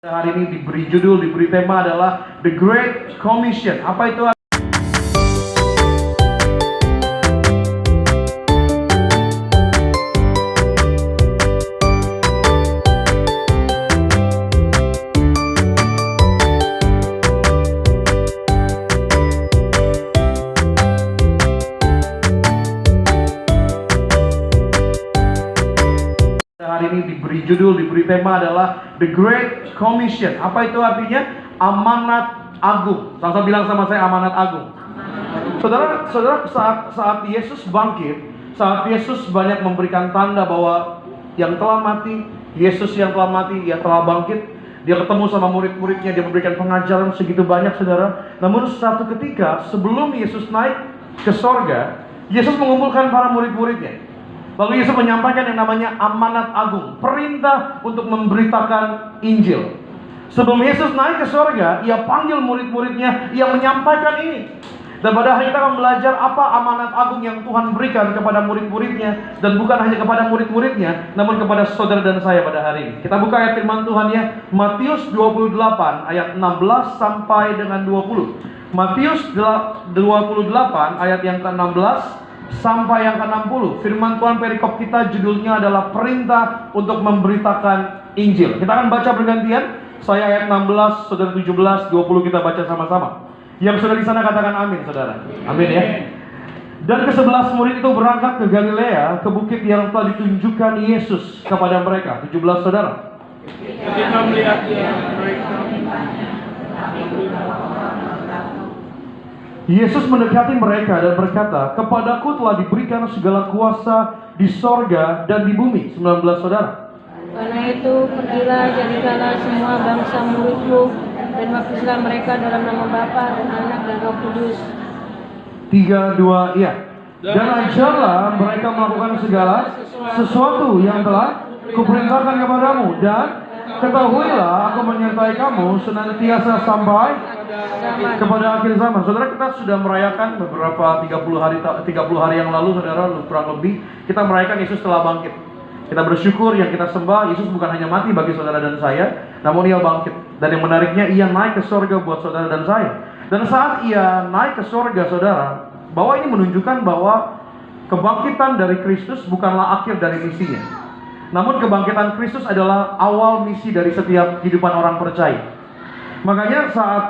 Hari ini diberi judul, diberi tema adalah The Great Commission. Apa itu? Hari ini diberi judul, diberi tema adalah The Great Commission. Apa itu artinya? Amanat agung. Sama-sama bilang sama saya, amanat agung. Saudara, saat Yesus bangkit, saat Yesus banyak memberikan tanda bahwa yang telah mati, Yesus yang telah mati, ia telah bangkit. Dia ketemu sama murid-muridnya, dia memberikan pengajaran segitu banyak, saudara. Namun satu ketika sebelum Yesus naik ke sorga, Yesus mengumpulkan para murid-muridnya. Lalu Yesus menyampaikan yang namanya amanat agung, perintah untuk memberitakan Injil. Sebelum Yesus naik ke surga, ia panggil murid-muridnya, ia menyampaikan ini. Dan pada hari kita akan belajar apa amanat agung yang Tuhan berikan kepada murid-muridnya. Dan bukan hanya kepada murid-muridnya, namun kepada saudara dan saya pada hari ini. Kita buka ayat firman Tuhan ya, Matius 28 ayat 16 sampai dengan 20. Matius 28 ayat yang ke-16 sampai yang ke-60. Firman Tuhan perikop kita judulnya adalah perintah untuk memberitakan Injil. Kita akan baca bergantian. Saya ayat 16, saudara 17, 20 kita baca sama-sama. Yang sudah di sana katakan amin, saudara. Amin ya. Dan ke-11 murid itu berangkat ke Galilea, ke bukit yang telah ditunjukkan Yesus kepada mereka. 17 saudara. Ketika melihat dia, mereka Yesus mendekati mereka dan berkata, "Kepadaku telah diberikan segala kuasa di sorga dan di bumi." 19 saudara. Karena itu pergilah, jadikanlah semua bangsa muridku, dan baptislah mereka dalam nama Bapa dan Anak dan Roh Kudus. 3, 2, iya. Dan ajarlah mereka melakukan segala sesuatu yang telah kuperintahkan kepadamu, dan ketahuilah aku menyertai kamu senantiasa sampai kepada akhir zaman. Saudara, kita sudah merayakan beberapa 30 hari yang lalu, saudara, kurang lebih kita merayakan Yesus telah bangkit. Kita bersyukur yang kita sembah, Yesus bukan hanya mati bagi saudara dan saya, namun ia bangkit. Dan yang menariknya, ia naik ke sorga buat saudara dan saya. Dan saat ia naik ke sorga, saudara, bahwa ini menunjukkan bahwa kebangkitan dari Kristus bukanlah akhir dari misinya, namun kebangkitan Kristus adalah awal misi dari setiap kehidupan orang percaya. Makanya saat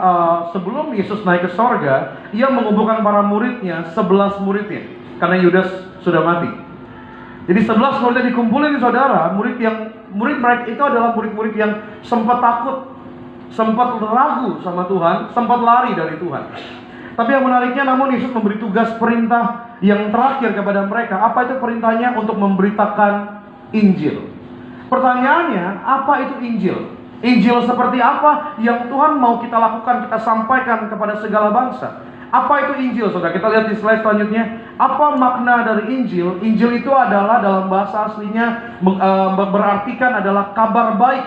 sebelum Yesus naik ke sorga, ia mengumpulkan para muridnya, 11 muridnya, karena Yudas sudah mati. Jadi 11 muridnya dikumpulin, saudara. Murid mereka itu adalah murid-murid yang sempat takut, sempat ragu sama Tuhan, sempat lari dari Tuhan. Tapi yang menariknya, namun Yesus memberi tugas perintah yang terakhir kepada mereka. Apa itu perintahnya? Untuk memberitakan Injil. Pertanyaannya, apa itu Injil? Injil seperti apa yang Tuhan mau kita lakukan, kita sampaikan kepada segala bangsa? Apa itu Injil, saudara? Kita lihat di slide selanjutnya. Apa makna dari Injil? Injil itu adalah dalam bahasa aslinya berartikan adalah kabar baik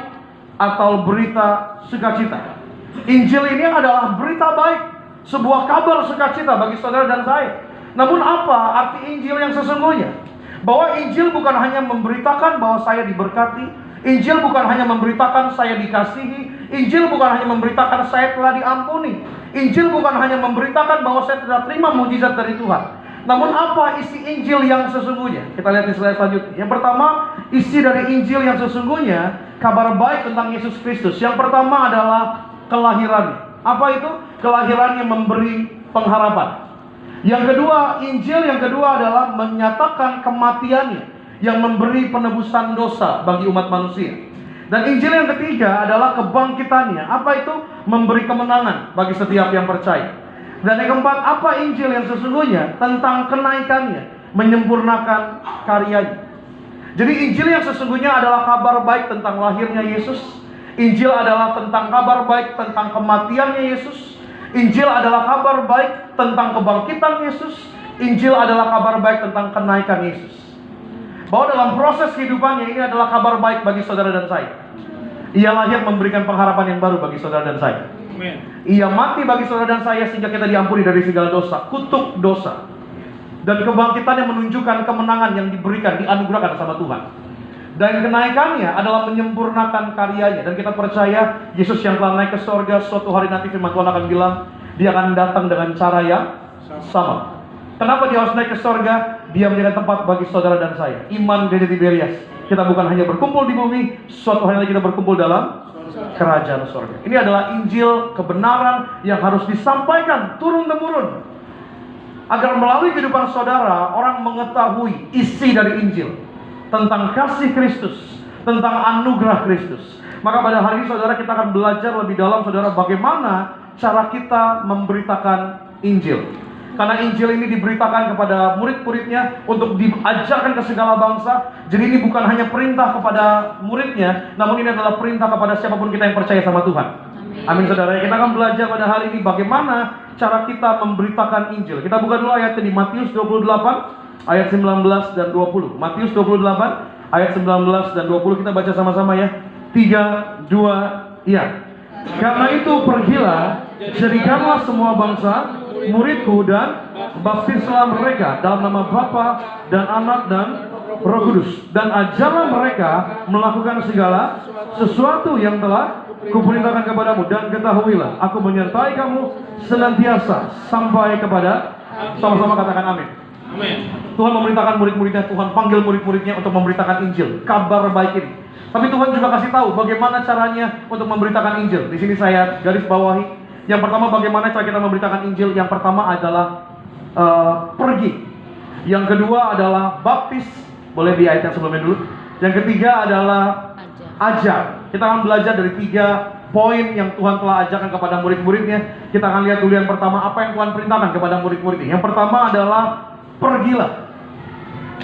atau berita sukacita. Injil ini adalah berita baik, sebuah kabar sukacita bagi saudara dan saya. Namun apa arti Injil yang sesungguhnya? Bahwa Injil bukan hanya memberitakan bahwa saya diberkati, Injil bukan hanya memberitakan saya dikasihi, Injil bukan hanya memberitakan saya telah diampuni, Injil bukan hanya memberitakan bahwa saya telah terima mujizat dari Tuhan. Namun apa isi Injil yang sesungguhnya? Kita lihat di slide selanjutnya. Yang pertama, isi dari Injil yang sesungguhnya, kabar baik tentang Yesus Kristus. Yang pertama adalah kelahirannya. Apa itu? Kelahirannya memberi pengharapan. Yang kedua, Injil yang kedua adalah menyatakan kematiannya, yang memberi penebusan dosa bagi umat manusia. Dan Injil yang ketiga adalah kebangkitannya. Apa itu? Memberi kemenangan bagi setiap yang percaya. Dan yang keempat, apa Injil yang sesungguhnya? Tentang kenaikannya, menyempurnakan karyanya. Jadi Injil yang sesungguhnya adalah kabar baik tentang lahirnya Yesus. Injil adalah tentang kabar baik tentang kematiannya Yesus. Injil adalah kabar baik tentang kebangkitan Yesus. Injil adalah kabar baik tentang kenaikan Yesus. Bahwa dalam proses kehidupannya ini adalah kabar baik bagi saudara dan saya. Ia lahir memberikan pengharapan yang baru bagi saudara dan saya. Amen. Ia mati bagi saudara dan saya sehingga kita diampuni dari segala dosa, kutuk dosa. Dan kebangkitannya menunjukkan kemenangan yang diberikan, dianugerahkan sama Tuhan. Dan kenaikannya adalah menyempurnakan karyanya. Dan kita percaya Yesus yang telah naik ke sorga, suatu hari nanti firman Tuhan akan bilang, dia akan datang dengan cara yang sama. Kenapa dia harus naik ke sorga? Dia menjadi tempat bagi saudara dan saya. Iman Gereja Tiberias. Kita bukan hanya berkumpul di bumi, suatu hari nanti kita berkumpul dalam kerajaan sorga. Ini adalah Injil kebenaran yang harus disampaikan turun-temurun, agar melalui kehidupan saudara, orang mengetahui isi dari Injil, tentang kasih Kristus, tentang anugerah Kristus. Maka pada hari ini saudara, kita akan belajar lebih dalam saudara, bagaimana cara kita memberitakan Injil. Karena Injil ini diberitakan kepada murid-muridnya untuk diajarkan ke segala bangsa. Jadi ini bukan hanya perintah kepada muridnya, namun ini adalah perintah kepada siapapun kita yang percaya sama Tuhan. Amin saudara. Kita akan belajar pada hari ini bagaimana cara kita memberitakan Injil. Kita buka dulu ayatnya di Matius 28 ayat 19 dan 20. Matius 28 ayat 19 dan 20, kita baca sama-sama ya. 3, 2, iya. Karena itu pergilah, jadikanlah semua bangsa muridku dan baptislah mereka dalam nama Bapa dan Anak dan Roh Kudus, dan ajarlah mereka melakukan segala sesuatu yang telah kuperintahkan kepadamu, dan ketahuilah aku menyertai kamu senantiasa sampai kepada, sama-sama katakan amin. Amin. Tuhan memerintahkan murid-muridnya, Tuhan panggil murid-muridnya untuk memberitakan Injil, kabar baik ini. Tapi Tuhan juga kasih tahu bagaimana caranya untuk memberitakan Injil. Di sini saya garis bawahi. Yang pertama, bagaimana cara kita memberitakan Injil? Yang pertama adalah pergi. Yang kedua adalah baptis. Boleh di ayat yang sebelumnya dulu. Yang ketiga adalah ajar. Kita akan belajar dari 3 poin yang Tuhan telah ajarkan kepada murid-muridnya. Kita akan lihat dulu yang pertama, apa yang Tuhan perintahkan kepada murid-muridnya. Yang pertama adalah pergilah.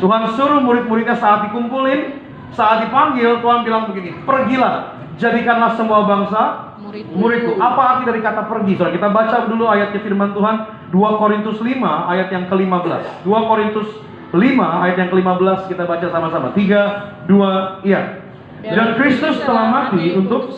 Tuhan suruh murid-muridnya saat dikumpulin, saat dipanggil, Tuhan bilang begini, pergilah, jadikanlah semua bangsa muridku. Apa arti dari kata pergi? Saudara, kita baca dulu ayatnya firman Tuhan, 2 Korintus 5 ayat yang ke-15. 2 Korintus 5 ayat yang ke-15, kita baca sama-sama. 3, 2, iya. Dan Kristus telah mati untuk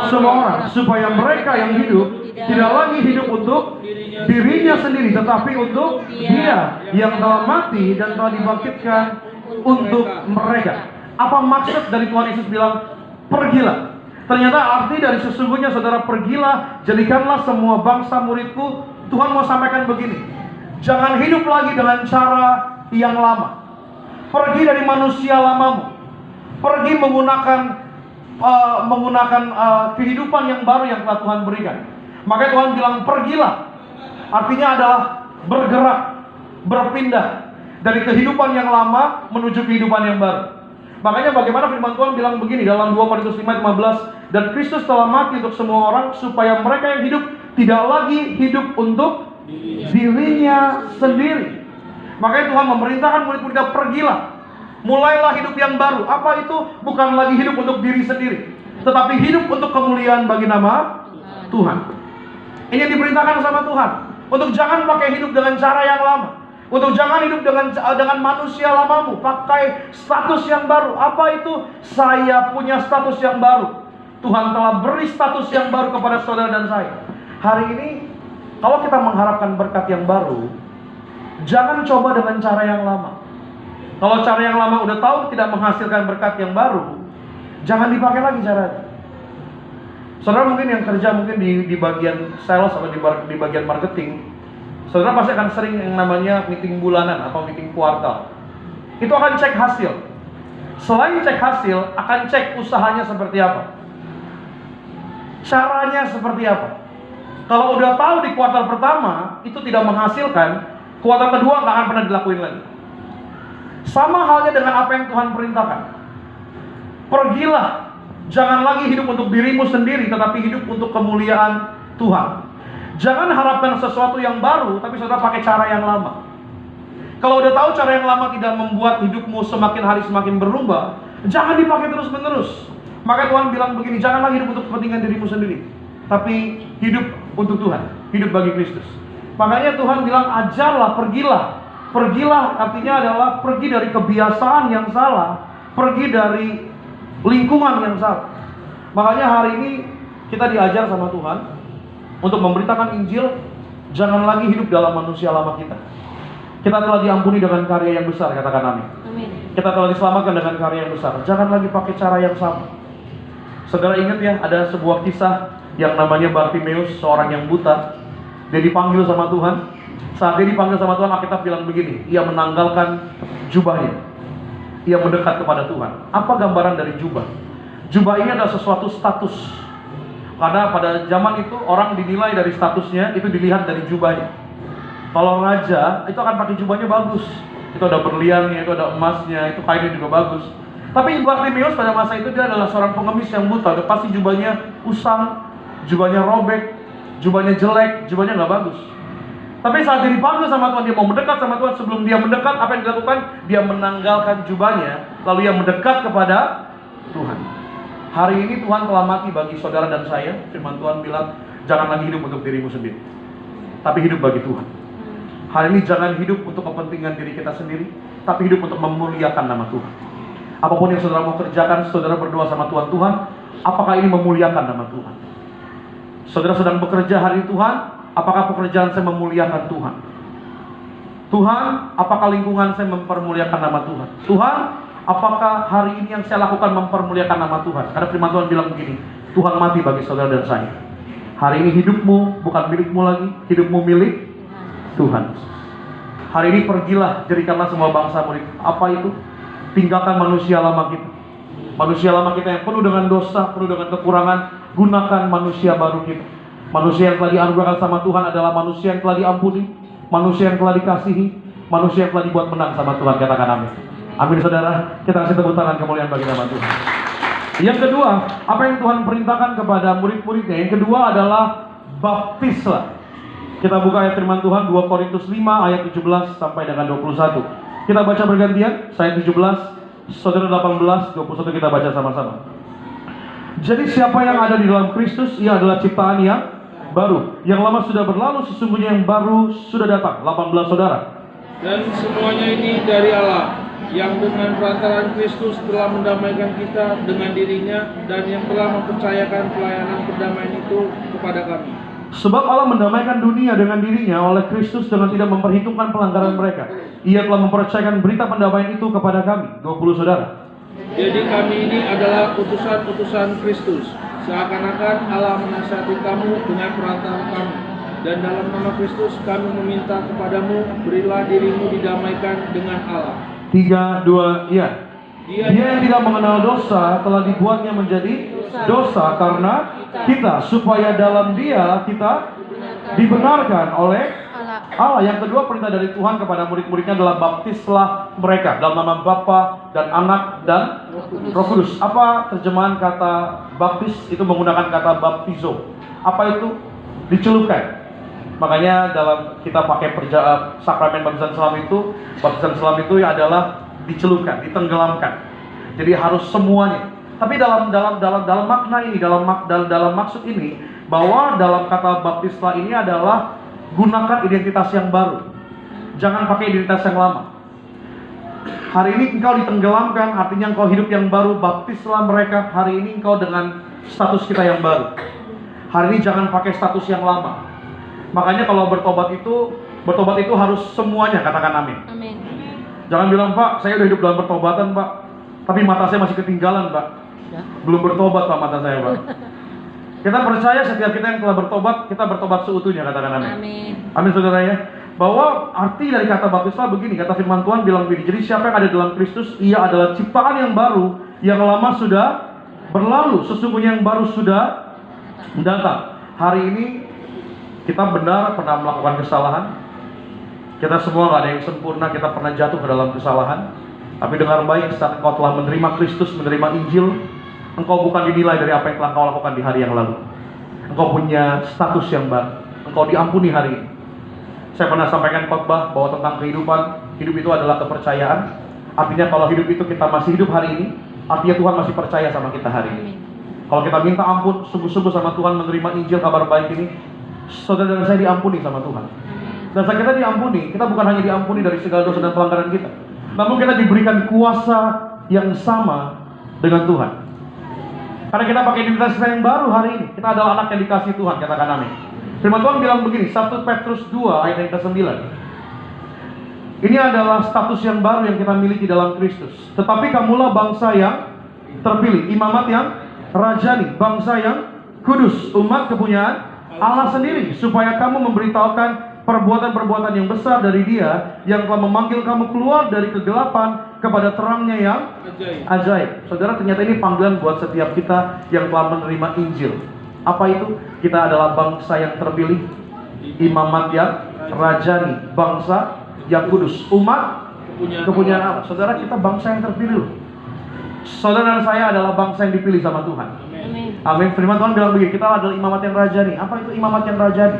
semua orang, supaya mereka yang hidup tidak lagi hidup untuk dirinya sendiri, tetapi untuk Dia yang telah mati dan telah dibangkitkan untuk mereka. Apa maksud dari Tuhan Yesus bilang pergilah? Ternyata arti dari sesungguhnya saudara, pergilah, jadikanlah semua bangsa muridku. Tuhan mau sampaikan begini, jangan hidup lagi dengan cara yang lama. Pergi dari manusia lamamu. Pergi menggunakan kehidupan yang baru yang telah Tuhan berikan. Makanya Tuhan bilang pergilah. Artinya adalah bergerak, berpindah dari kehidupan yang lama menuju kehidupan yang baru. Makanya bagaimana firman Tuhan bilang begini dalam 2 Korintus 5:15, dan Kristus telah mati untuk semua orang, supaya mereka yang hidup tidak lagi hidup untuk dirinya sendiri. Makanya Tuhan memerintahkan murid-muridnya, pergilah, mulailah hidup yang baru. Apa itu? Bukan lagi hidup untuk diri sendiri, tetapi hidup untuk kemuliaan bagi nama Tuhan. Ini yang diperintahkan sama Tuhan, untuk jangan pakai hidup dengan cara yang lama, untuk jangan hidup dengan manusia lamamu, pakai status yang baru. Apa itu? Saya punya status yang baru. Tuhan telah beri status yang baru kepada saudara dan saya. Hari ini, kalau kita mengharapkan berkat yang baru, jangan coba dengan cara yang lama. Kalau cara yang lama udah tahu tidak menghasilkan berkat yang baru, jangan dipakai lagi caranya. Saudara mungkin yang kerja mungkin di bagian sales atau di bagian marketing, saudara pasti akan sering yang namanya meeting bulanan atau meeting kuartal. Itu akan cek hasil. Selain cek hasil, akan cek usahanya seperti apa, caranya seperti apa. Kalau udah tahu di kuartal pertama itu tidak menghasilkan, kuartal kedua nggak akan pernah dilakuin lagi. Sama halnya dengan apa yang Tuhan perintahkan. Pergilah, jangan lagi hidup untuk dirimu sendiri, tetapi hidup untuk kemuliaan Tuhan. Jangan harapkan sesuatu yang baru, tapi saudara pakai cara yang lama. Kalau udah tahu cara yang lama tidak membuat hidupmu semakin hari semakin berubah, jangan dipakai terus-menerus. Maka Tuhan bilang begini, janganlah hidup untuk kepentingan dirimu sendiri, tapi hidup untuk Tuhan, hidup bagi Kristus. Makanya Tuhan bilang ajarlah, pergilah. Pergilah artinya adalah pergi dari kebiasaan yang salah, pergi dari lingkungan yang salah. Makanya hari ini kita diajar sama Tuhan untuk memberitakan Injil. Jangan lagi hidup dalam manusia lama kita. Kita telah diampuni dengan karya yang besar, katakan amin. Amin. Kita telah diselamatkan dengan karya yang besar. Jangan lagi pakai cara yang sama. Saudara ingat ya, ada sebuah kisah yang namanya Bartimeus, seorang yang buta. Dia dipanggil sama Tuhan. Saat dia dipanggil sama Tuhan, Alkitab bilang begini, ia menanggalkan jubahnya. Ia mendekat kepada Tuhan. Apa gambaran dari jubah? Jubah ini adalah sesuatu status. Karena pada zaman itu orang dinilai dari statusnya, itu dilihat dari jubahnya. Kalau raja, itu akan pakai jubahnya bagus. Itu ada berliannya, itu ada emasnya, itu kainnya juga bagus. Tapi Bartimeus pada masa itu dia adalah seorang pengemis yang buta. Udah pasti jubahnya usang, jubahnya robek, jubahnya jelek, jubahnya nggak bagus. Tapi saat dia dipanggil sama Tuhan, dia mau mendekat sama Tuhan. Sebelum dia mendekat, apa yang dilakukan? Dia menanggalkan jubahnya, lalu ia mendekat kepada Tuhan. Hari ini Tuhan telah mati bagi saudara dan saya. Firman Tuhan bilang, jangan lagi hidup untuk dirimu sendiri, tapi hidup bagi Tuhan. Hari ini jangan hidup untuk kepentingan diri kita sendiri, tapi hidup untuk memuliakan nama Tuhan. Apapun yang saudara mau kerjakan, saudara berdoa sama Tuhan, Tuhan, apakah ini memuliakan nama Tuhan? Saudara sedang bekerja hari Tuhan, apakah pekerjaan saya memuliakan Tuhan? Tuhan, apakah lingkungan saya mempermuliakan nama Tuhan? Tuhan, apakah hari ini yang saya lakukan mempermuliakan nama Tuhan? Karena firman Tuhan bilang begini, Tuhan mati bagi saudara dan saya. Hari ini hidupmu bukan milikmu lagi, hidupmu milik Tuhan. Hari ini pergilah, jadikanlah semua bangsa murid. Apa itu? Tinggalkan manusia lama kita. Manusia lama kita yang penuh dengan dosa, penuh dengan kekurangan. Gunakan manusia baru kita. Manusia yang telah dianugerahkan sama Tuhan adalah manusia yang telah diampuni, manusia yang telah dikasihi, manusia yang telah dibuat menang sama Tuhan. Katakan amin. Amin saudara. Kita kasih tepuk tangan kemuliaan bagi nama Tuhan. Yang kedua, apa yang Tuhan perintahkan kepada murid-muridnya? Yang kedua adalah baptislah. Kita buka ayat firman Tuhan 2 Korintus 5 ayat 17 sampai dengan 21. Kita baca bergantian, saya 17, saudara 18, 21 kita baca sama-sama. Jadi siapa yang ada di dalam Kristus, ia adalah ciptaan yang baru. Yang lama sudah berlalu, sesungguhnya yang baru sudah datang. 18 saudara. Dan semuanya ini dari Allah, yang dengan perantaraan Kristus telah mendamaikan kita dengan dirinya, dan yang telah mempercayakan pelayanan perdamaian itu kepada kami. Sebab Allah mendamaikan dunia dengan dirinya oleh Kristus dengan tidak memperhitungkan pelanggaran mereka. Ia telah mempercayakan berita pendamaian itu kepada kami. 20 saudara. Jadi kami ini adalah utusan-utusan Kristus, seakan-akan Allah menasihati kamu dengan perantara kami. Dan dalam nama Kristus kami meminta kepadamu, berilah dirimu didamaikan dengan Allah. 3, 2, iya. Dia yang tidak mengenal dosa telah dibuatnya menjadi dosa karena kita, supaya dalam Dia kita dibenarkan oleh Allah. Yang kedua, perintah dari Tuhan kepada murid-muridnya adalah baptislah mereka dalam nama Bapa dan Anak dan Roh Kudus. Apa terjemahan kata baptis? Itu menggunakan kata baptizo. Apa itu? Dicelupkan. Makanya dalam kita pakai sakramen baptisan selam itu adalah dicelupkan, ditenggelamkan. Jadi harus semuanya. Tapi dalam makna ini, dalam maksud ini, bahwa dalam kata baptislah ini adalah gunakan identitas yang baru. Jangan pakai identitas yang lama. Hari ini engkau ditenggelamkan, artinya engkau hidup yang baru. Baptislah mereka. Hari ini engkau dengan status kita yang baru. Hari ini jangan pakai status yang lama. Makanya kalau bertobat itu harus semuanya. Katakan amin. Amin. Jangan bilang, Pak, saya udah hidup dalam pertobatan, Pak, tapi mata saya masih ketinggalan, Pak. Belum bertobat, Pak, mata saya, Pak. Kita percaya setiap kita yang telah bertobat, kita bertobat seutuhnya. Katakan amin. Amin. Amin saudara ya. Bahwa arti dari kata baptislah begini, kata firman Tuhan bilang begini. Jadi siapa yang ada dalam Kristus, ia adalah ciptaan yang baru, yang lama sudah berlalu, sesungguhnya yang baru sudah datang. Hari ini kita benar pernah melakukan kesalahan. Kita semua gak ada yang sempurna, kita pernah jatuh ke dalam kesalahan. Tapi dengar baik, saat engkau telah menerima Kristus, menerima Injil, engkau bukan dinilai dari apa yang telah engkau lakukan di hari yang lalu. Engkau punya status yang baru. Engkau diampuni hari ini. Saya pernah sampaikan khotbah bahwa tentang kehidupan, hidup itu adalah kepercayaan. Artinya kalau hidup itu kita masih hidup hari ini, artinya Tuhan masih percaya sama kita hari ini. Kalau kita minta ampun, sungguh-sungguh sama Tuhan, menerima Injil, kabar baik ini, saudara dan saya diampuni sama Tuhan. Dan saat kita diampuni, kita bukan hanya diampuni dari segala dosa dan pelanggaran kita, namun kita diberikan kuasa yang sama dengan Tuhan. Karena kita pakai identitas yang baru hari ini. Kita adalah anak yang dikasihi Tuhan, katakan amin. Firman Tuhan bilang begini, 1 Petrus 2 ayat yang ke-9. Ini adalah status yang baru yang kita miliki dalam Kristus. Tetapi kamulah bangsa yang terpilih, imamat yang rajani, bangsa yang kudus, umat kepunyaan Allah sendiri, supaya kamu memberitahukan perbuatan-perbuatan yang besar dari Dia yang telah memanggil kamu keluar dari kegelapan kepada terangnya yang ajaib. Saudara, ternyata ini panggilan buat setiap kita yang telah menerima Injil. Apa itu? Kita adalah bangsa yang terpilih, imamat yang rajani, bangsa yang kudus, umat kepunyaan Allah. Saudara, kita bangsa yang terpilih. Saudara dan saya adalah bangsa yang dipilih sama Tuhan. Amin. Firman Tuhan bilang begini, kita adalah imamat yang rajani. Apa itu imamat yang rajani?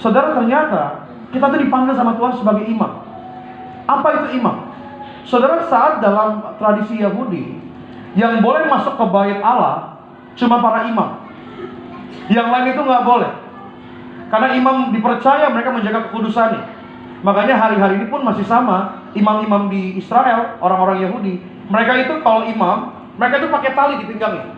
Saudara, ternyata kita tuh dipanggil sama Tuhan sebagai imam. Apa itu imam? Saudara, saat dalam tradisi Yahudi, yang boleh masuk ke bait Allah cuma para imam. Yang lain itu nggak boleh. Karena imam dipercaya mereka menjaga kekudusannya. Makanya hari-hari ini pun masih sama, imam-imam di Israel, orang-orang Yahudi, mereka itu kalau imam, mereka itu pakai tali di pinggangnya.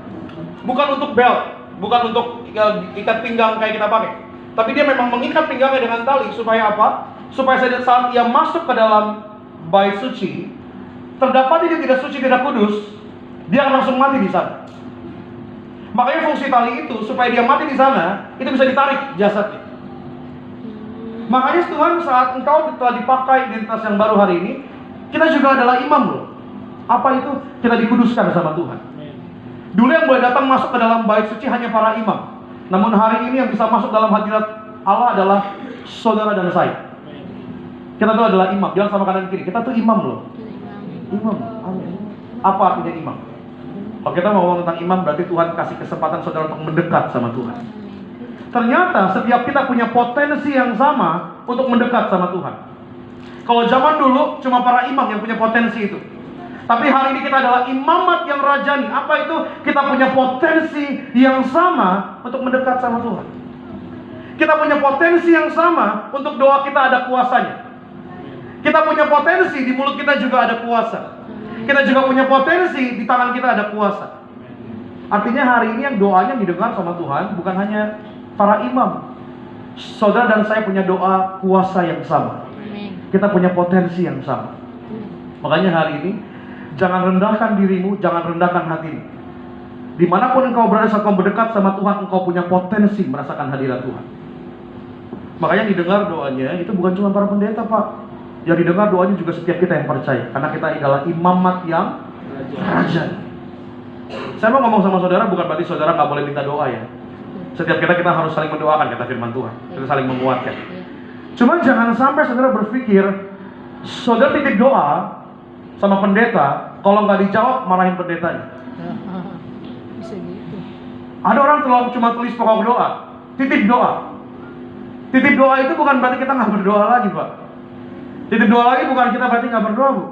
Bukan untuk belt, bukan untuk ikat pinggang kayak kita pakai. Tapi dia memang mengikat pinggangnya dengan tali supaya apa? Supaya saat ia masuk ke dalam bait suci, terdapati dia tidak suci, tidak kudus, dia akan langsung mati di sana. Makanya fungsi tali itu supaya dia mati di sana, itu bisa ditarik jasadnya. Makanya Tuhan, saat engkau telah dipakai identitas yang baru hari ini, kita juga adalah imam loh. Apa itu? Kita dikuduskan sama Tuhan. Dulu yang boleh datang masuk ke dalam bait suci hanya para imam. Namun hari ini yang bisa masuk dalam hadirat Allah adalah saudara dan saya. Kita tuh adalah imam. Jangan sama kanan kiri. Kita tuh imam loh. Imam. Amin. Apa artinya imam? Kalau kita mau ngomong tentang imam, berarti Tuhan kasih kesempatan saudara untuk mendekat sama Tuhan. Ternyata setiap kita punya potensi yang sama untuk mendekat sama Tuhan. Kalau zaman dulu cuma para imam yang punya potensi itu. Tapi hari ini kita adalah imamat yang rajani. Apa itu? Kita punya potensi yang sama untuk mendekat sama Tuhan. Kita punya potensi yang sama untuk doa kita ada kuasanya. Kita punya potensi di mulut kita juga ada kuasa. Kita juga punya potensi di tangan kita ada kuasa. Artinya hari ini yang doanya didengar sama Tuhan bukan hanya para imam. Saudara dan saya punya doa kuasa yang sama. Kita punya potensi yang sama. Makanya hari ini jangan rendahkan dirimu, jangan rendahkan hatimu. Dimanapun engkau berada saat engkau berdekat sama Tuhan, engkau punya potensi merasakan hadirat Tuhan. Makanya didengar doanya itu bukan cuma para pendeta, Pak. Yang didengar doanya juga setiap kita yang percaya. Karena kita adalah imamat yang rajani. Saya mau ngomong sama saudara bukan berarti saudara nggak boleh minta doa ya. Setiap kita harus saling mendoakan, kata firman Tuhan. Kita saling menguatkan. Cuma jangan sampai saudara berpikir saudara titip doa sama pendeta, kalau nggak dijawab marahin pendetanya. Bisa gitu. Ada orang cuma tulis pokok doa, titip doa. Titip doa itu bukan berarti kita nggak berdoa lagi, Pak. Titip doa lagi bukan kita berarti nggak berdoa, Bu.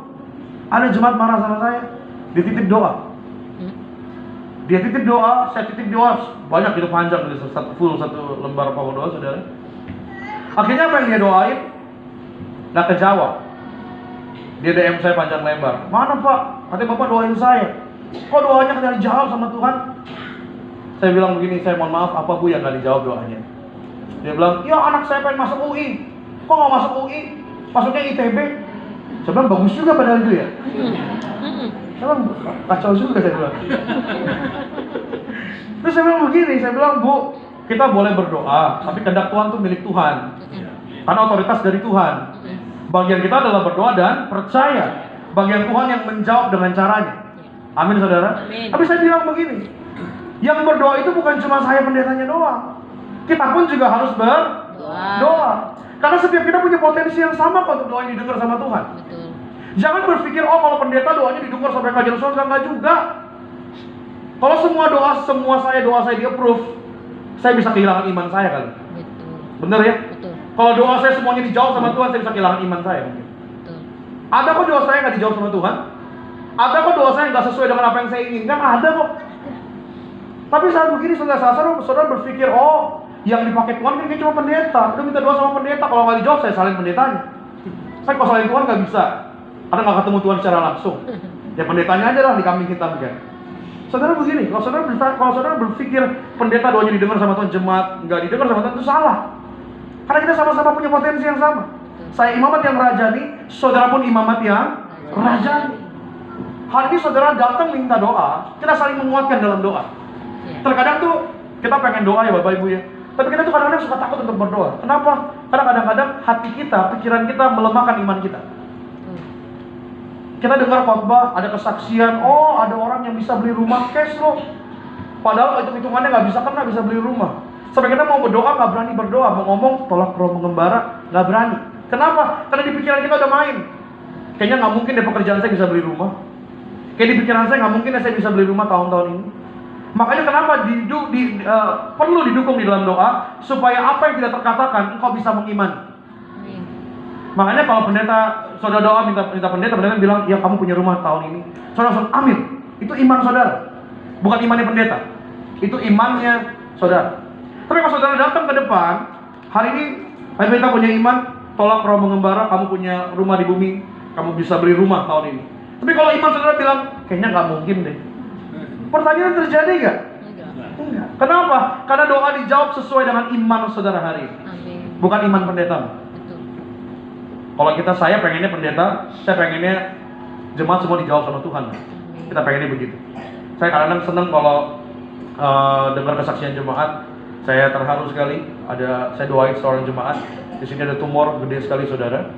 Ada jemaat marah sama saya, dititip doa. Dia titip doa, saya titip doa, banyak itu panjang, satu lembar pokok doa, saudara. Akhirnya apa yang dia doain? Nggak kejawab. Dia DM saya panjang lebar. Mana Pak? Katanya Bapak doain saya. Kok doanya nggak dijawab sama Tuhan? Saya bilang begini, saya mohon maaf, apa Bu yang nggak dijawab doanya? Dia bilang, ya anak saya pengen masuk UI. Kok nggak masuk UI? Masuknya ITB. Saya bilang, bagus juga padahal itu ya. Saya bilang, kacau juga saya bilang. Terus saya bilang begini, saya bilang, Bu, kita boleh berdoa, tapi kehendak Tuhan itu milik Tuhan. Karena otoritas dari Tuhan. Bagian kita adalah berdoa dan percaya. Bagian Tuhan yang menjawab dengan caranya. Amin, saudara. Amin. Tapi saya bilang begini, yang berdoa itu bukan cuma saya pendetanya doang. Kita pun juga harus berdoa. Karena setiap kita punya potensi yang sama kok untuk doa yang didengar sama Tuhan. Betul. Jangan berpikir, oh kalau pendeta doanya didengar sampai kerajaan surga. Enggak juga. Kalau semua doa saya di approve, saya bisa kehilangan iman saya kali. Betul. Bener ya? Betul. Kalau doa saya semuanya dijawab sama Tuhan, saya bisa kehilangan iman saya mungkin. Betul. Ada kok doa saya nggak dijawab sama Tuhan? Ada kok doa saya nggak sesuai dengan apa yang saya inginkan? Ada kok. Tapi saat begini saudara berpikir, oh yang dipakai Tuhan kan cuma pendeta. Udah minta doa sama pendeta, kalau nggak dijawab saya salin pendetanya. Saya kalau salin Tuhan nggak bisa, karena nggak ketemu Tuhan secara langsung. Ya pendetanya aja lah di kambing hitam kan. Saudara begini, kalau saudara berpikir pendeta doanya didengar sama Tuhan, jemaat nggak didengar sama Tuhan, itu salah. Karena kita sama-sama punya potensi yang sama. Saya imamat yang rajani, saudara pun imamat yang rajani. Hari ini saudara datang minta doa, kita saling menguatkan dalam doa. Terkadang tuh kita pengen doa ya Bapak Ibu ya, tapi kita tuh kadang-kadang suka takut untuk berdoa. Kenapa? Karena kadang-kadang hati kita, pikiran kita melemahkan iman kita. Kita dengar khotbah, ada kesaksian, oh ada orang yang bisa beli rumah cash loh. Padahal hitung-hitungannya nggak bisa beli rumah. Sampai kita mau berdoa nggak berani berdoa, mau ngomong tolak roh mengembara nggak berani. Kenapa? Karena di pikiran kita udah main. Kayaknya nggak mungkin deh pekerjaan saya bisa beli rumah. Kayak di pikiran saya nggak mungkin deh saya bisa beli rumah tahun-tahun ini. Makanya kenapa perlu didukung di dalam doa supaya apa yang tidak terkatakan engkau bisa mengimani. Makanya kalau saudara doa minta pendeta bilang ya kamu punya rumah tahun ini. Saudara langsung amin. Itu iman saudara. Bukan imannya pendeta. Itu imannya saudara. Tapi kalau saudara datang ke depan, hari ini pendeta punya iman, tolak roh mengembara, kamu punya rumah di bumi, kamu bisa beli rumah tahun ini. Tapi kalau iman saudara bilang, kayaknya nggak mungkin deh. Pertanyaan terjadi nggak? Enggak. Kenapa? Karena doa dijawab sesuai dengan iman saudara hari ini. Bukan iman pendeta. Kalau saya pengennya pendeta, saya pengennya jemaat semua dijawab sama Tuhan. Kita pengennya begitu. Saya kadang-kadang senang kalau dengar kesaksian jemaat. Saya terharu sekali. Saya doain seorang jemaat. Di sini ada tumor gede sekali saudara.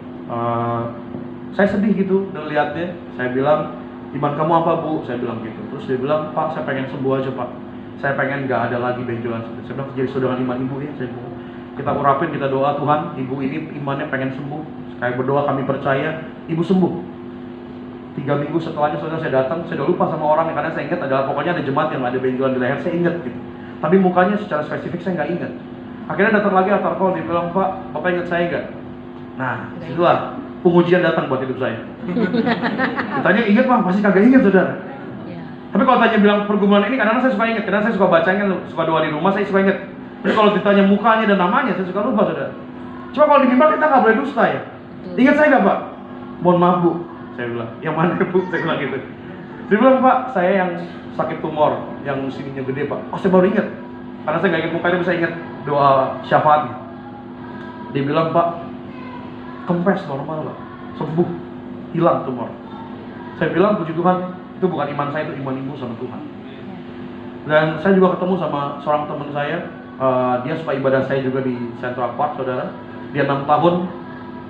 Saya sedih gitu lihatnya. Saya bilang, iman kamu apa Bu? Saya bilang gitu. Terus dia bilang, Pak saya pengen sembuh aja Pak. Saya pengen gak ada lagi benjolan. Saya bilang, jadi saudara iman ibu ya. Saya bilang, kita urapin, kita doa Tuhan. Ibu ini imannya pengen sembuh. Saya berdoa, kami percaya ibu sembuh. 3 minggu setelahnya saudara saya datang. Saya udah lupa sama orangnya karena saya ingat adalah pokoknya ada jemaat yang ada benjolan di leher. Saya ingat gitu. Tapi mukanya secara spesifik saya nggak ingat. Akhirnya datang lagi altar call, dia bilang, Pak, Bapak ingat saya nggak? Nah, itulah pengujian datang buat hidup saya. Ditanya ingat Pak, pasti kagak ingat saudara. Tapi kalau tanya bilang pergumulan ini, kadang-kadang saya suka ingat. Kadang saya suka bacanya, suka doa di rumah, saya suka ingat. Tapi kalau ditanya mukanya dan namanya, saya suka lupa saudara. Cuma kalau di mimbar kita nggak boleh dusta ya. Ingat saya nggak Pak? Mohon maaf Bu, saya bilang. Yang mana Bu? Saya bilang gitu. Dia bilang, Pak, saya yang sakit tumor, yang sininya gede Pak. Oh saya baru ingat. Karena saya nggak ingat mukanya, bisa ingat doa syafaatnya. Dia bilang, Pak, kempes normal Pak, sembuh, hilang tumor. Saya bilang, puji Tuhan, itu bukan iman saya, itu iman ibu sama Tuhan. Dan saya juga ketemu sama seorang teman saya, dia suka ibadah saya juga di Central Park, saudara. Dia 6 tahun,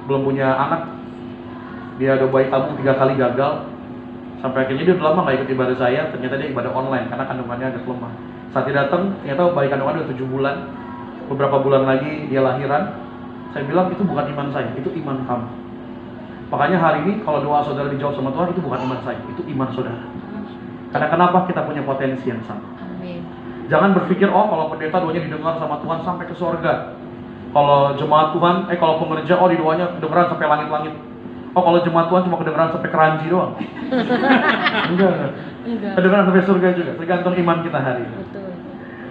belum punya anak. Dia ada bayi tabung 3 kali gagal. Sampai akhirnya dia udah lama gak ikut ibadah saya, ternyata dia ibadah online karena kandungannya agak lemah. Saat dia datang, ternyata bayi kandungannya udah 7 bulan. Beberapa bulan lagi dia lahiran. Saya bilang itu bukan iman saya, itu iman kamu. Makanya hari ini kalau doa saudara dijawab sama Tuhan, itu bukan iman saya, itu iman saudara. Karena kenapa? Kita punya potensi yang sama. Amin. Jangan berpikir, oh kalau pendeta doanya didengar sama Tuhan sampai ke surga. Kalau jemaat Tuhan, kalau pengerja, oh di doanya kedengeran sampai langit-langit. Oh kalau jemaat Tuhan cuma kedengeran sampai keranji doang. Enggak. Kedengeran sampai surga juga, tergantung iman kita hari ini. Betul.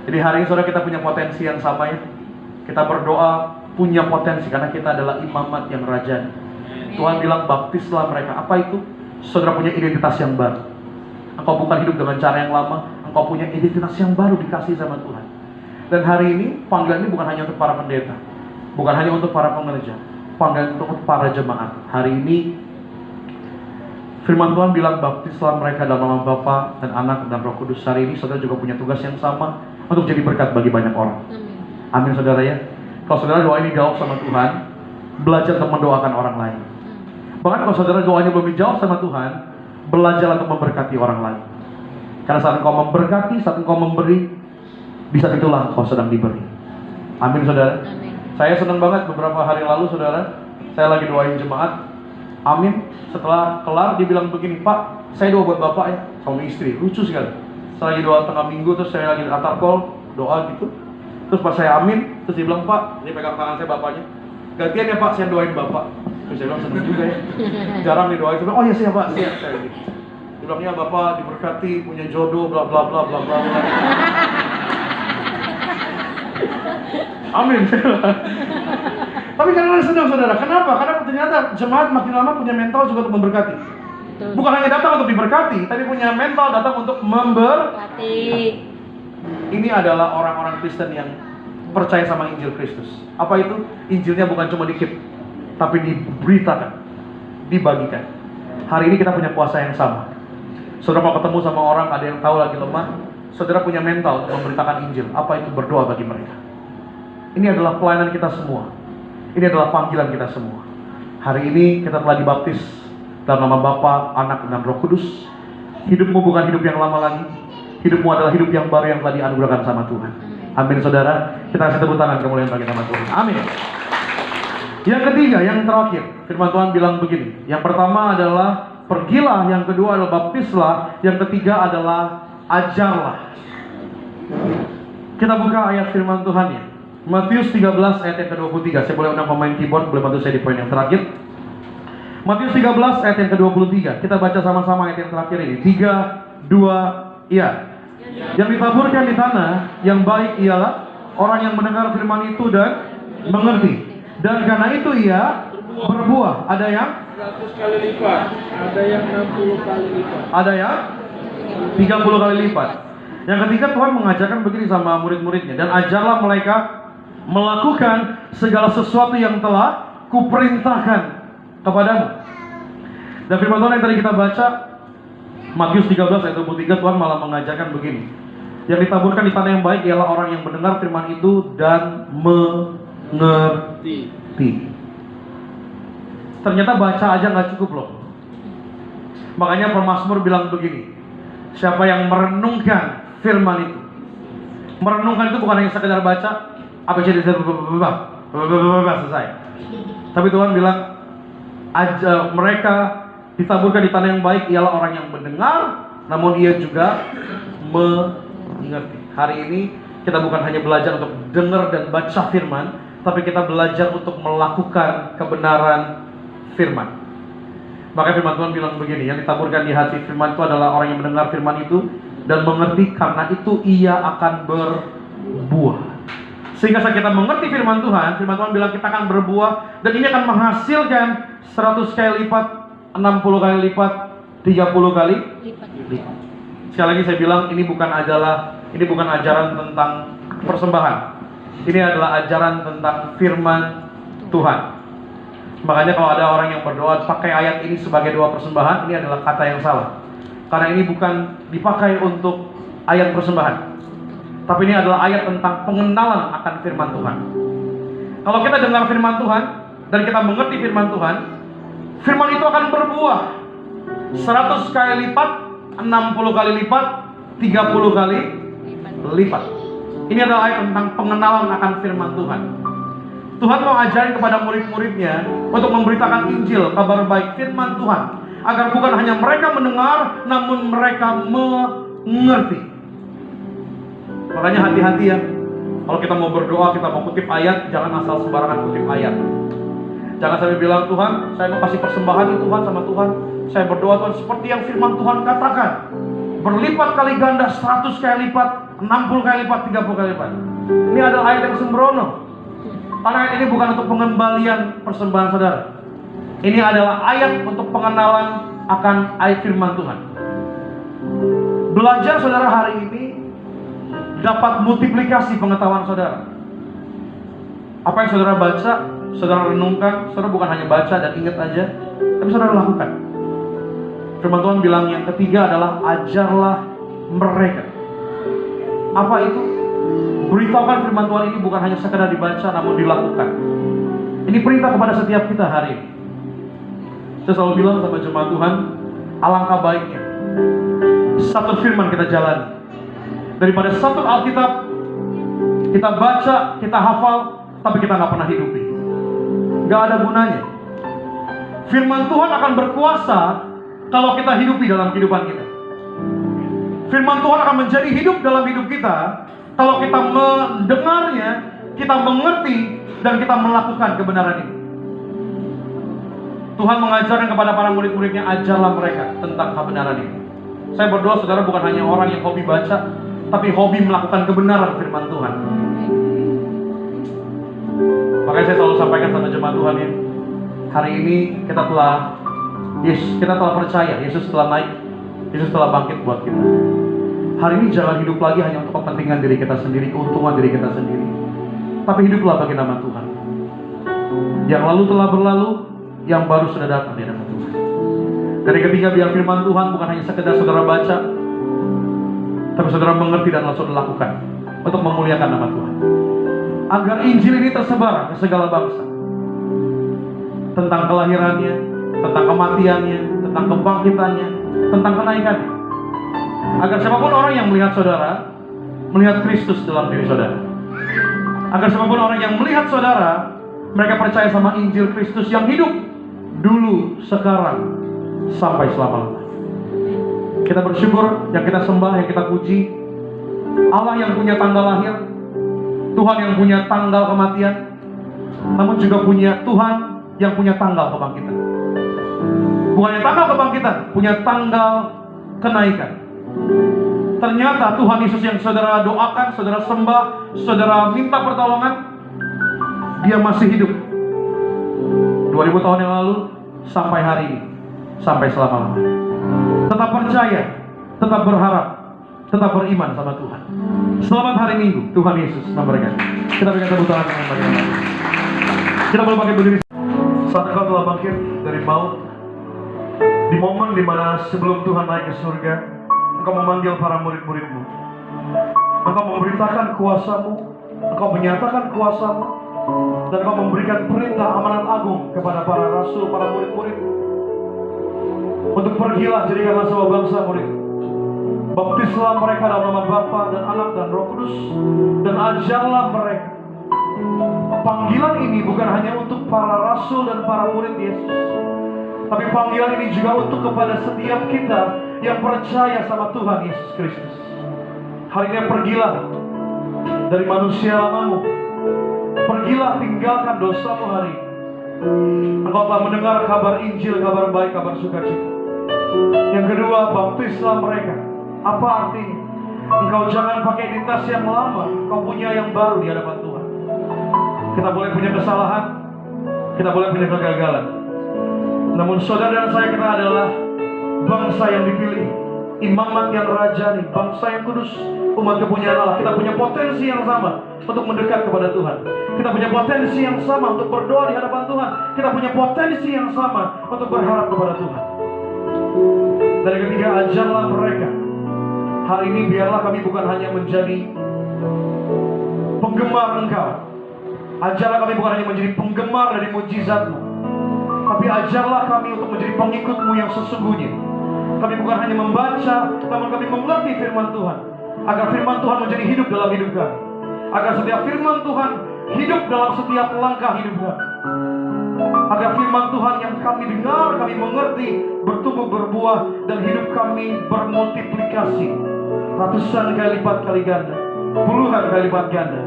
Jadi hari ini saudara kita punya potensi yang sama ya. Kita berdoa punya potensi karena kita adalah imamat yang rajani. Tuhan bilang baptislah mereka. Apa itu? Saudara punya identitas yang baru. Engkau bukan hidup dengan cara yang lama. Engkau punya identitas yang baru dikasih sama Tuhan. Dan hari ini panggilan ini bukan hanya untuk para pendeta, bukan hanya untuk para pengerja, panggilan untuk para jemaat. Hari ini firman Tuhan bilang baptislah mereka dalam nama Bapa dan Anak dan Roh Kudus. Hari ini saudara juga punya tugas yang sama untuk jadi berkat bagi banyak orang. Amin saudara ya. Kalau saudara doa ini dijawab sama Tuhan, belajar untuk mendoakan orang lain. Bahkan kalau saudara doanya belum dijawab sama Tuhan, belajar untuk memberkati orang lain. Karena saat engkau memberkati, saat engkau memberi, bisa itulah engkau sedang diberi. Amin saudara. Amin. Saya senang banget beberapa hari lalu saudara, saya lagi doain jemaat. Amin. Setelah kelar dia bilang begini, Pak, saya doa buat Bapak ya, suami istri. Lucu sekali. Saya lagi doa tengah minggu, terus saya lagi altar call, doa gitu. Terus pas saya amin, terus dia bilang, Pak, dia pegang tangan saya bapaknya. Gantian ya Pak, saya doain Bapak. Terus saya bilang senang juga ya. Jarang didoain. Saya bilang, oh ya siap Pak, siap. Saya gitu. Dia bilang, ya Bapak diberkati, punya jodoh, bla bla bla bla bla bla. Amin. Tapi kadang-kadang senang saudara. Kenapa? Karena ternyata jemaat makin lama punya mental juga untuk memberkati. Betul. Bukan hanya datang untuk diberkati, tapi punya mental datang untuk memberkati. Ini adalah orang-orang Kristen yang percaya sama Injil Kristus. Apa itu? Injilnya bukan cuma dikit, tapi diberitakan. dibagikan. Hari ini kita punya kuasa yang sama. Saudara mau ketemu sama orang, ada yang tahu lagi lemah, saudara punya mental untuk memberitakan Injil. Apa itu berdoa bagi mereka? Ini adalah pelayanan kita semua. Ini adalah panggilan kita semua. Hari ini kita telah dibaptis dalam nama Bapa, Anak, dan Roh Kudus. Hidupmu bukan hidup yang lama lagi. Hidupmu adalah hidup yang baru yang telah dianugerahkan sama Tuhan. Amin, saudara. Kita kasih tepuk tangan kemuliaan bagi nama Tuhan. Amin. Yang ketiga, yang terakhir, firman Tuhan bilang begini. Yang pertama adalah pergilah, yang kedua adalah baptislah, yang ketiga adalah ajarlah. Kita buka ayat firman Tuhan ya. Matius 13 ayat yang ke-23. Saya boleh undang pemain keyboard, boleh bantu saya di poin yang terakhir. Matius 13 ayat yang ke-23. Kita baca sama-sama ayat yang terakhir ini. 3, 2, iya. Yang ditaburkan di tanah yang baik ialah orang yang mendengar firman itu dan mengerti. Dan karena itu ia berbuah. Ada yang 100 kali lipat, ada yang 60 kali lipat, ada yang 30 kali lipat. Yang ketiga, Tuhan mengajarkan begini sama murid-muridnya. Dan ajarlah mereka melakukan segala sesuatu yang telah kuperintahkan kepadamu. Dan firman Tuhan yang tadi kita baca, Matius 13 ayat 23, Tuhan malah mengajarkan begini. Yang ditaburkan di tanah yang baik ialah orang yang mendengar firman itu dan mengerti. Ternyata baca aja nggak cukup loh. Makanya pemazmur bilang begini, siapa yang merenungkan firman itu. Merenungkan itu bukan hanya sekedar baca apa jadi selesai. Tapi Tuhan bilang aja mereka ditaburkan di tanah yang baik ialah orang yang mendengar, namun ia juga mengerti. Hari ini kita bukan hanya belajar untuk dengar dan baca firman, tapi kita belajar untuk melakukan kebenaran firman. Maka firman Tuhan bilang begini, yang ditaburkan di hati firman itu adalah orang yang mendengar firman itu dan mengerti, karena itu ia akan berbuah. Sehingga saat kita mengerti firman Tuhan bilang kita akan berbuah, dan ini akan menghasilkan 100 kali lipat, 60 kali lipat, 30 kali lipat. Sekali lagi saya bilang, ini bukan ajaran tentang persembahan. Ini adalah ajaran tentang firman Tuhan. Makanya kalau ada orang yang berdoa pakai ayat ini sebagai doa persembahan, ini adalah kata yang salah. Karena ini bukan dipakai untuk ayat persembahan, tapi ini adalah ayat tentang pengenalan akan firman Tuhan. Kalau kita dengar firman Tuhan dan kita mengerti firman Tuhan, firman itu akan berbuah 100 kali lipat, 60 kali lipat, 30 kali lipat. Ini adalah ayat tentang pengenalan akan firman Tuhan. Tuhan mau ajarin kepada murid-muridnya untuk memberitakan Injil, kabar baik firman Tuhan, agar bukan hanya mereka mendengar, namun mereka mengerti. Makanya hati-hati ya, kalau kita mau berdoa, kita mau kutip ayat, jangan asal sembarangan kutip ayat. Jangan sampai bilang, Tuhan, saya mau kasih persembahan nih Tuhan sama Tuhan, saya berdoa Tuhan seperti yang firman Tuhan katakan, berlipat kali ganda, 100 kali lipat, 60 kali lipat, 30 kali lipat. Ini adalah ayat yang sembrono. Karena ayat ini bukan untuk pengembalian persembahan saudara. Ini adalah ayat untuk pengenalan akan ayat firman Tuhan. Belajar saudara hari ini dapat multiplikasi pengetahuan saudara. Apa yang saudara baca, saudara renungkan, saudara bukan hanya baca dan ingat aja, tapi saudara lakukan. Firman Tuhan bilang yang ketiga adalah ajarlah mereka. Apa itu? Beritahukan firman Tuhan ini bukan hanya sekedar dibaca, namun dilakukan. Ini perintah kepada setiap kita hari ini. Saya selalu bilang sama jemaat Tuhan, alangkah baiknya satu firman kita jalani daripada satu Alkitab kita baca, kita hafal, tapi kita nggak pernah hidupi. Nggak ada gunanya. Firman Tuhan akan berkuasa kalau kita hidupi dalam kehidupan kita. Firman Tuhan akan menjadi hidup dalam hidup kita kalau kita mendengarnya, kita mengerti, dan kita melakukan kebenaran ini. Tuhan mengajarkan kepada para murid-muridnya, ajarlah mereka tentang kebenaran ini. Saya berdoa saudara bukan hanya orang yang hobi baca, tapi hobi melakukan kebenaran firman Tuhan. Makanya saya selalu sampaikan sama jemaat Tuhan ya, hari ini kita telah percaya Yesus telah naik, Yesus telah bangkit buat kita. Hari ini jangan hidup lagi hanya untuk kepentingan diri kita sendiri, keuntungan diri kita sendiri, tapi hiduplah bagi nama Tuhan. Yang lalu telah berlalu, yang baru sudah datang di nama Tuhan. Dan yang ketiga, biar firman Tuhan bukan hanya sekedar saudara baca, tapi saudara mengerti dan langsung lakukan untuk memuliakan nama Tuhan. Agar Injil ini tersebar ke segala bangsa. Tentang kelahirannya, tentang kematiannya, tentang kebangkitannya, tentang kenaikannya. Agar siapapun orang yang melihat saudara, melihat Kristus dalam diri saudara. Agar siapapun orang yang melihat saudara, mereka percaya sama Injil Kristus yang hidup dulu, sekarang, sampai selama-lamanya. Kita bersyukur, yang kita sembah, yang kita puji Allah yang punya tanggal lahir, Tuhan yang punya tanggal kematian, namun juga punya Tuhan yang punya tanggal kebangkitan. Bukan hanya tanggal kebangkitan, punya tanggal kenaikan. Ternyata Tuhan Yesus yang saudara doakan, saudara sembah, saudara minta pertolongan, Dia masih hidup 2000 tahun yang lalu sampai hari ini, sampai selama-lamanya. Tetap percaya, tetap berharap, tetap beriman sama Tuhan. Selamat hari Minggu, Tuhan Yesus memberkati. Kita berikan tepuk tangan yang bagi. Kita boleh pakai berdiri. Saat engkau telah bangkit dari maut, di momen dimana sebelum Tuhan naik ke surga, engkau memanggil para murid-muridmu. Engkau memberitakan kuasamu, engkau menyatakan kuasamu, dan engkau memberikan perintah amanat agung kepada para rasul, para murid-murid, untuk pergilah jadikanlah semua bangsa murid. Baptislah mereka dalam nama Bapa dan Anak dan Roh Kudus, dan ajarlah mereka. Panggilan ini bukan hanya untuk para rasul dan para murid Yesus, tapi panggilan ini juga untuk kepada setiap kita yang percaya sama Tuhan Yesus Kristus. Hari ini pergilah dari manusia lamamu. Pergilah, tinggalkan dosamu hari ini. Engkau telah mendengar kabar Injil, kabar baik, kabar sukacita. Yang kedua, baptislah mereka. Apa artinya? Engkau jangan pakai identitas yang lama, engkau punya yang baru di hadapan Tuhan. Kita boleh punya kesalahan, kita boleh punya kegagalan, namun saudara dan saya, kita adalah bangsa yang dipilih, imamat yang rajani, bangsa yang kudus, umat kepunyaan Allah. Kita punya potensi yang sama untuk mendekat kepada Tuhan. Kita punya potensi yang sama untuk berdoa di hadapan Tuhan. Kita punya potensi yang sama untuk berharap kepada Tuhan. Dan yang ketiga, ajarlah mereka. Hari ini biarlah kami bukan hanya menjadi penggemar Engkau. Ajarlah kami bukan hanya menjadi penggemar dari mujizat-Mu, tapi ajarlah kami untuk menjadi pengikut-Mu yang sesungguhnya. Kami bukan hanya membaca, namun kami mengerti firman Tuhan, agar firman Tuhan menjadi hidup dalam hidup kami, agar setiap firman Tuhan hidup dalam setiap langkah hidup kami, agar firman Tuhan yang kami dengar, kami mengerti, bertumbuh berbuah, dan hidup kami bermultiplikasi ratusan kali lipat kali ganda, puluhan kali lipat ganda.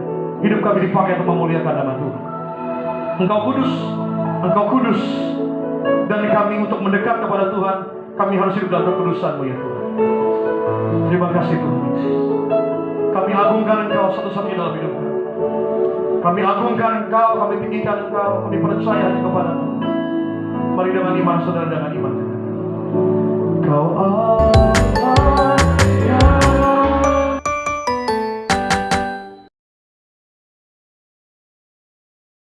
Hidup kami dipakai untuk memuliakan nama Tuhan. Engkau kudus, Engkau kudus, dan kami untuk mendekat kepada Tuhan, kami harus hidup dalam kekudusan-Mu ya Tuhan. Terima kasih Tuhan. Kami agungkan Engkau satu-satunya dalam hidup kami. Kami agungkan Engkau, kami tinggikan Engkau, kami percaya kepada-Mu. Mari dengan iman saudara, dengan iman. Kau